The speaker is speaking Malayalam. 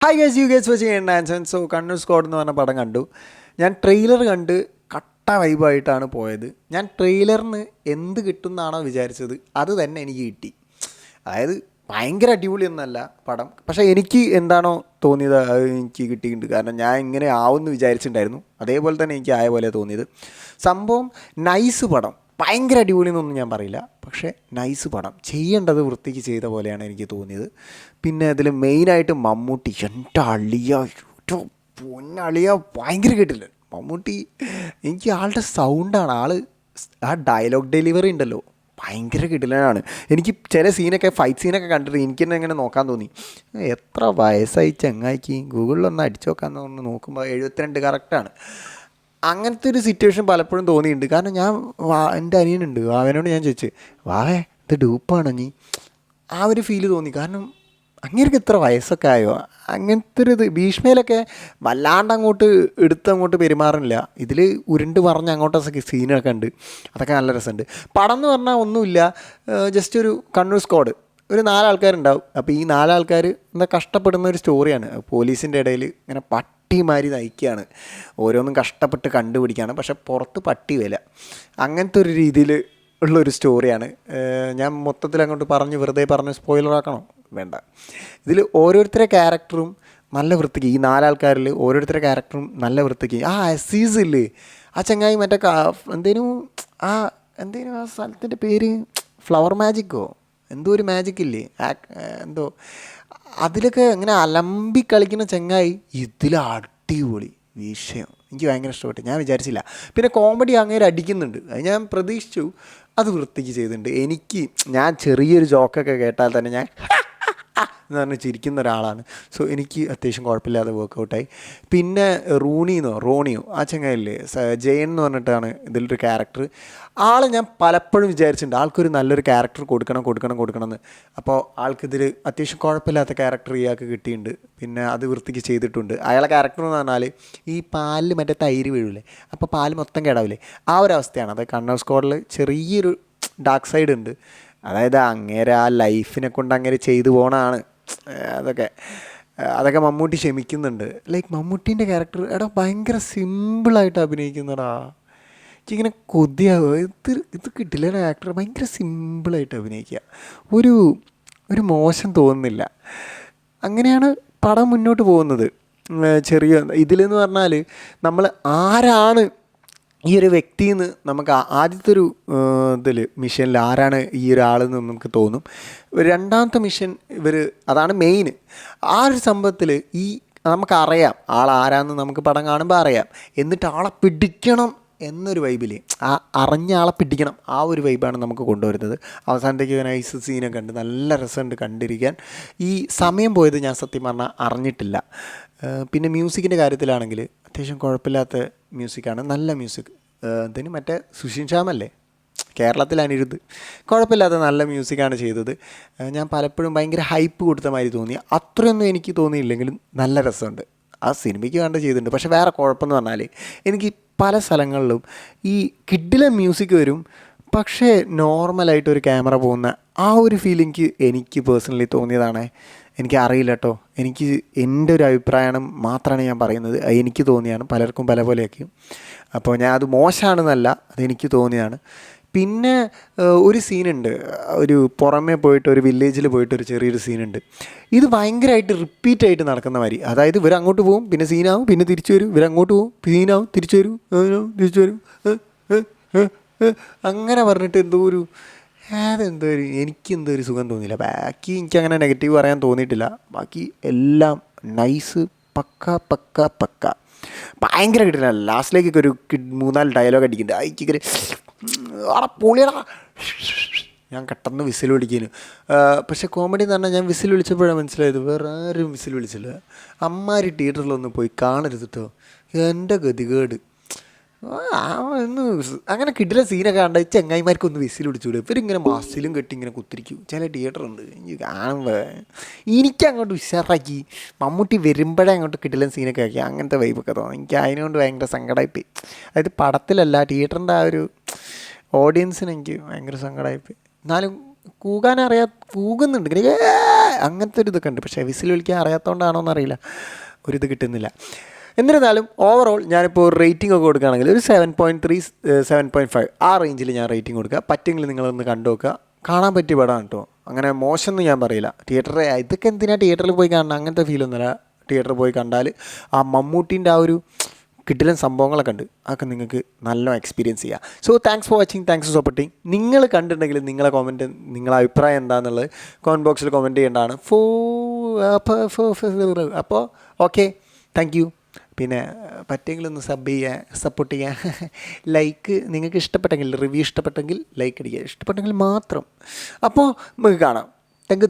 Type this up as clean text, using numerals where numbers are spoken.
Hi guys you guys watching Anson. So Kannur squad എന്ന് പറഞ്ഞ പടം കണ്ടു. ഞാൻ ട്രെയിലർ കണ്ട് കട്ട വൈബായിട്ടാണ് പോയത്. ഞാൻ ട്രെയിലറിന് എന്ത് കിട്ടുമെന്നാണോ വിചാരിച്ചത് അത് തന്നെ എനിക്ക് കിട്ടി. അതായത് ഭയങ്കര അടിപൊളിയൊന്നുമല്ല പടം, പക്ഷേ എനിക്ക് എന്താണോ തോന്നിയത് അത് എനിക്ക് കിട്ടിയിട്ടുണ്ട്. കാരണം ഞാൻ ഇങ്ങനെ ആവുമെന്ന് വിചാരിച്ചിട്ടുണ്ടായിരുന്നു, അതേപോലെ തന്നെ എനിക്ക് ആയ പോലെ തോന്നിയത്. സംഭവം നൈസ് പടം, ഭയങ്കര അടിപൊളി എന്നൊന്നും ഞാൻ പറയില്ല, പക്ഷേ നൈസ് പടം, ചെയ്യേണ്ടത് വൃത്തിക്ക് ചെയ്ത പോലെയാണ് എനിക്ക് തോന്നിയത്. പിന്നെ അതിൽ മെയിനായിട്ട് മമ്മൂട്ടി, എൻ്റെ അളിയ, പൊന്നളിയ, ഭയങ്കര കേട്ടില്ല മമ്മൂട്ടി. എനിക്ക് ആളുടെ സൗണ്ടാണ്, ആ ഡയലോഗ് ഡെലിവറി ഉണ്ടല്ലോ, ഭയങ്കര കിടിലനാണ്. എനിക്ക് ചില സീനൊക്കെ, ഫൈറ്റ് സീനൊക്കെ കണ്ടിട്ട് എനിക്ക് തന്നെ ഇങ്ങനെ നോക്കാൻ തോന്നി, എത്ര വയസ്സായി ചങ്ങായിക്ക്, ഗൂഗിളിലൊന്ന് അടിച്ചു നോക്കാൻ തോന്നുന്നു. നോക്കുമ്പോൾ 72 കറക്റ്റാണ്. അങ്ങനത്തെ ഒരു സിറ്റുവേഷൻ പലപ്പോഴും തോന്നിയിട്ടുണ്ട്. കാരണം ഞാൻ എൻ്റെ അനിയനുണ്ട്, അവനോട് ഞാൻ ചോദിച്ചു, വാവേ ഇത് ഡൂപ്പാണോ നീ, ആ ഒരു ഫീല് തോന്നി. കാരണം അങ്ങേർക്ക് ഇത്ര വയസ്സൊക്കെ ആയോ, അങ്ങനത്തെ ഒരു ഇത്. ഭീഷ്മയിലൊക്കെ വല്ലാണ്ട് അങ്ങോട്ട് എടുത്തങ്ങോട്ട് പെരുമാറുന്നില്ല, ഇതിൽ ഉരുണ്ട് പറഞ്ഞ് അങ്ങോട്ടൊക്കെ സീനൊക്കെ ഉണ്ട്, അതൊക്കെ നല്ല രസമുണ്ട്. പടം എന്ന് പറഞ്ഞാൽ ഒന്നുമില്ല, ജസ്റ്റ് ഒരു കണ്ണൂർ സ്ക്വാഡ്, ഒരു 4 ആൾക്കാരുണ്ടാവും. അപ്പോൾ ഈ 4 ആൾക്കാർ എന്താ കഷ്ടപ്പെടുന്ന ഒരു സ്റ്റോറിയാണ്. പോലീസിൻ്റെ ഇടയിൽ ഇങ്ങനെ പട്ടിമാരി നയിക്കുകയാണ്, ഓരോന്നും കഷ്ടപ്പെട്ട് കണ്ടുപിടിക്കുകയാണ്, പക്ഷെ പുറത്ത് പട്ടി വില, അങ്ങനത്തെ ഒരു രീതിയിൽ ഉള്ളൊരു സ്റ്റോറിയാണ്. ഞാൻ മൊത്തത്തിൽ അങ്ങോട്ട് വെറുതെ പറഞ്ഞ് സ്പോയിലറാക്കണോ, വേണ്ട. ഇതിൽ ഓരോരുത്തരുടെ ക്യാരക്ടറും നല്ല വൃത്തിക്ക്, ഈ 4 ആൾക്കാരിൽ ഓരോരുത്തരുടെ ക്യാരക്ടറും നല്ല വൃത്തിക്ക്. അസീസ് ഇല്ലേ, ആ ചങ്ങായി മറ്റേ എന്തേനും ആ എന്തേനും ആ സ്ഥലത്തിൻ്റെ പേര്, ഫ്ലവർ മാജിക്കോ എന്തോ ഒരു മാജിക് ഇല്ലേ, എന്തോ അതിലൊക്കെ ഇങ്ങനെ അലമ്പി കളിക്കുന്ന ചങ്ങായി ഇതിൽ അടിപൊളി വിഷയം. എനിക്ക് ഭയങ്കര ഇഷ്ടപ്പെട്ടു, ഞാൻ വിചാരിച്ചില്ല. പിന്നെ കോമഡി അങ്ങേര് അടിക്കുന്നുണ്ട്, അത് ഞാൻ പ്രതീക്ഷിച്ചു, അത് വൃത്തിക്ക് ചെയ്തിട്ടുണ്ട്. ഞാൻ ചെറിയൊരു ജോക്കൊക്കെ കേട്ടാൽ തന്നെ ഞാൻ എന്ന് പറഞ്ഞ് ചിരിക്കുന്ന ഒരാളാണ്. സോ എനിക്ക് അത്യാവശ്യം കുഴപ്പമില്ലാതെ വർക്കൗട്ടായി. പിന്നെ റോണിയോ ആ ചങ്ങായില്ലേ, ജയൻ എന്ന് പറഞ്ഞിട്ടാണ് ഇതിലൊരു ക്യാരക്ടർ. ഞാൻ പലപ്പോഴും വിചാരിച്ചിട്ടുണ്ട് ആൾക്കൊരു നല്ലൊരു ക്യാരക്ടർ കൊടുക്കണം എന്ന്. അപ്പോൾ ആൾക്കിതിൽ അത്യാവശ്യം കുഴപ്പമില്ലാത്ത ക്യാരക്ടർ ഇയാൾക്ക് കിട്ടിയിട്ടുണ്ട്. പിന്നെ അത് വൃത്തിക്ക് ചെയ്തിട്ടുണ്ട്. അയാളെ ക്യാരക്ടർ എന്ന് പറഞ്ഞാൽ ഈ പാലിൽ മറ്റേ തൈര് വീഴില്ലേ, അപ്പോൾ പാല് മൊത്തം കേടാവില്ലേ, ആ ഒരു അവസ്ഥയാണ്. അത് കണ്ണൂർ സ്ക്വാഡിൽ ചെറിയൊരു ഡാർക്ക് സൈഡ് ഉണ്ട്. അതായത് അങ്ങേരെ ആ ലൈഫിനെ കൊണ്ട് അങ്ങേരെ ചെയ്തു പോകണതാണ്. അതൊക്കെ മമ്മൂട്ടി ക്ഷമിക്കുന്നുണ്ട്. ലൈക്ക് മമ്മൂട്ടീൻ്റെ ക്യാരക്ടർ ഭയങ്കര സിമ്പിളായിട്ട് അഭിനയിക്കുന്നടാ. എനിക്കിങ്ങനെ കൊതിയാവുക, ഇത് കിട്ടില്ല ആക്ടർ, ഭയങ്കര സിമ്പിളായിട്ട് അഭിനയിക്കുക, ഒരു ഒരു മോശം തോന്നുന്നില്ല. അങ്ങനെയാണ് പടം മുന്നോട്ട് പോകുന്നത്. ചെറിയ ഇതിലെന്ന് പറഞ്ഞാൽ നമ്മൾ ആരാണ് ഈ ഒരു വ്യക്തിയെന്ന് നമുക്ക് ആദ്യത്തെ ഒരു മിഷനിൽ ആരാണ് ഈ ഒരാളെന്ന് നമുക്ക് തോന്നും. രണ്ടാമത്തെ മിഷൻ അതാണ് മെയിൻ. ആ ഒരു സംഭവത്തിൽ നമുക്കറിയാം ആളാരാന്ന്, നമുക്ക് പടം കാണുമ്പോൾ അറിയാം. എന്നിട്ട് ആളെ പിടിക്കണം എന്നൊരു വൈബിൽ, അറിഞ്ഞ ആളെ പിടിക്കണം, ആ ഒരു വൈബാണ് നമുക്ക് കൊണ്ടുവരുന്നത്. അവസാനത്തേക്ക് നൈസ് സീനൊക്കെ ഉണ്ട്, നല്ല രസമുണ്ട് കണ്ടിരിക്കാൻ. ഈ സമയം പോയത് ഞാൻ സത്യം പറഞ്ഞാൽ അറിഞ്ഞിട്ടില്ല. പിന്നെ മ്യൂസിക്കിൻ്റെ കാര്യത്തിലാണെങ്കിൽ അത്യാവശ്യം കുഴപ്പമില്ലാത്ത മ്യൂസിക്കാണ്, നല്ല മ്യൂസിക്. മറ്റേ സുഷിൻ ശ്യാമല്ലേ, കേരളത്തിൽ അനിരുദ്ധ്, കുഴപ്പമില്ലാത്ത നല്ല മ്യൂസിക്കാണ് ചെയ്തത്. ഞാൻ പലപ്പോഴും ഭയങ്കര ഹൈപ്പ് കൊടുത്ത മാതിരി തോന്നി, അത്രയൊന്നും എനിക്ക് തോന്നിയില്ലെങ്കിലും നല്ല രസമുണ്ട്. ആ സിനിമയ്ക്ക് വേണ്ട ചെയ്തിട്ടുണ്ട്. പക്ഷേ വേറെ കുഴപ്പമെന്ന് പറഞ്ഞാൽ എനിക്ക് പല സ്ഥലങ്ങളിലും ഈ കിഡിലെ മ്യൂസിക് വരും, പക്ഷേ നോർമലായിട്ടൊരു ക്യാമറ പോകുന്ന ആ ഒരു ഫീലിംഗ് എനിക്ക് പേഴ്സണലി തോന്നിയതാണ്. എനിക്ക് അറിയില്ല കേട്ടോ, എൻ്റെ ഒരു അഭിപ്രായമാണ് മാത്രമാണ് ഞാൻ പറയുന്നത്. എനിക്ക് തോന്നിയാണ്, പലർക്കും പല പോലെയൊക്കെയും. അപ്പോൾ ഞാൻ അത് മോശമാണെന്നല്ല, അതെനിക്ക് തോന്നിയാണ്. പിന്നെ ഒരു സീനുണ്ട്, ഒരു പുറമേ പോയിട്ട് ഒരു വില്ലേജിൽ പോയിട്ട് ഒരു ചെറിയൊരു സീനുണ്ട്. ഇത് ഭയങ്കരമായിട്ട് റിപ്പീറ്റായിട്ട് നടക്കുന്ന മാതിരി. അതായത് ഇവരങ്ങോട്ട് പോകും, പിന്നെ സീനാവും, പിന്നെ തിരിച്ചു വരും, ഇവരങ്ങോട്ട് പോകും, സീനാവും, തിരിച്ചു വരും, തിരിച്ചു വരും, അങ്ങനെ പറഞ്ഞിട്ട് എനിക്കെന്തോ ഒരു സുഖം തോന്നിയില്ല. ബാക്കി എനിക്കങ്ങനെ നെഗറ്റീവ് പറയാൻ തോന്നിയിട്ടില്ല. ബാക്കി എല്ലാം നൈസ്, പക്ക ഭയങ്കര കിട്ടില്ല. ലാസ്റ്റിലേക്കൊക്കെ ഒരു 3-4 ഡയലോഗ് അടിക്കുന്നുണ്ട്, അയക്കിങ്ങനെ പൊളിയടാ, ഞാൻ പെട്ടെന്ന് വിസിൽ വിളിക്കുന്നു. പക്ഷേ കോമഡി എന്ന് പറഞ്ഞാൽ ഞാൻ വിസിൽ വിളിച്ചപ്പോഴാണ് മനസ്സിലായത് വേറെ ആരും വിസിൽ വിളിച്ചില്ല. അമ്മാരി തിയേറ്ററിലൊന്നും പോയി കാണരുത് കേട്ടോ, എൻ്റെ ഗതികേട്. അങ്ങനെ കിട്ടില്ല സീനൊക്കെ കണ്ട ചെങ്ങായിമാർക്കൊന്ന് വിസിൽ വിളിച്ചുകൂടെ, ഇവരിങ്ങനെ മാസിലും കെട്ടി ഇങ്ങനെ കുത്തിരിക്കും. ചില തിയേറ്ററുണ്ട് എനിക്ക് കാണുമ്പോൾ എനിക്കങ്ങോട്ട് ഉഷാറാക്കി, മമ്മൂട്ടി വരുമ്പോഴേ അങ്ങോട്ട് കിട്ടില്ല സീനൊക്കെ ആക്കി, അങ്ങനത്തെ വൈബൊക്കെ തോന്നും. എനിക്ക് അതിനുകൊണ്ട് ഭയങ്കര സങ്കടമായിപ്പോയി. അതായത് പടത്തിലല്ല, തിയേറ്ററിൻ്റെ ആ ഒരു ഓഡിയൻസിന് എനിക്ക് ഭയങ്കര സങ്കടമായിപ്പോയി. എന്നാലും കൂകുന്നുണ്ട് ഇങ്ങനെ, അങ്ങനത്തെ ഒരു ഇതൊക്കെ ഉണ്ട്. പക്ഷേ വിസിൽ വിളിക്കാൻ അറിയാത്തതുകൊണ്ടാണോ എന്നറിയില്ല, ഒരിത് കിട്ടുന്നില്ല. എന്നിരുന്നാലും ഓവറോൾ ഞാനിപ്പോൾ റേറ്റിംഗ് ഒക്കെ കൊടുക്കുകയാണെങ്കിൽ ഒരു 7.3 7.5 ആ റേഞ്ചിൽ ഞാൻ റേറ്റിംഗ് കൊടുക്കുക. പറ്റുമെങ്കിൽ നിങ്ങളൊന്ന് കണ്ടു നോക്കുക. കാണാൻ പറ്റിയ പടമാണ് കേട്ടോ, അങ്ങനെ മോശമൊന്നും ഞാൻ പറയില്ല. തിയേറ്ററിൽ ഇതൊക്കെ എന്തിനാണ് തിയേറ്ററിൽ പോയി കാണണം, അങ്ങനത്തെ ഫീലൊന്നുമില്ല. തിയേറ്ററിൽ പോയി കണ്ടാൽ ആ മമ്മൂട്ടീൻ്റെ ആ ഒരു കിട്ടിലും സംഭവങ്ങളൊക്കെ ഉണ്ട്, അതൊക്കെ നിങ്ങൾക്ക് നല്ല എക്സ്പീരിയൻസ് ചെയ്യാം. So thanks for watching, thanks for supporting. നിങ്ങൾ കണ്ടിട്ടുണ്ടെങ്കിൽ നിങ്ങളെ കോമൻറ്റ്, നിങ്ങളെ അഭിപ്രായം എന്താണെന്നുള്ളത് കമൻറ്റ് ബോക്സിൽ കമൻറ്റ് ചെയ്യേണ്ടതാണ്. അപ്പോൾ ഓക്കെ, താങ്ക് യു. പിന്നെ പറ്റുമെങ്കിലൊന്ന് സബ് ചെയ്യുക, സപ്പോർട്ട് ചെയ്യുക. ലൈക്ക് നിങ്ങൾക്ക് ഇഷ്ടപ്പെട്ടെങ്കിൽ, റിവ്യൂ ഇഷ്ടപ്പെട്ടെങ്കിൽ ലൈക്ക് അടിക്കുക, ഇഷ്ടപ്പെട്ടെങ്കിൽ മാത്രം. അപ്പോൾ നമുക്ക് കാണാം. തെങ്ക്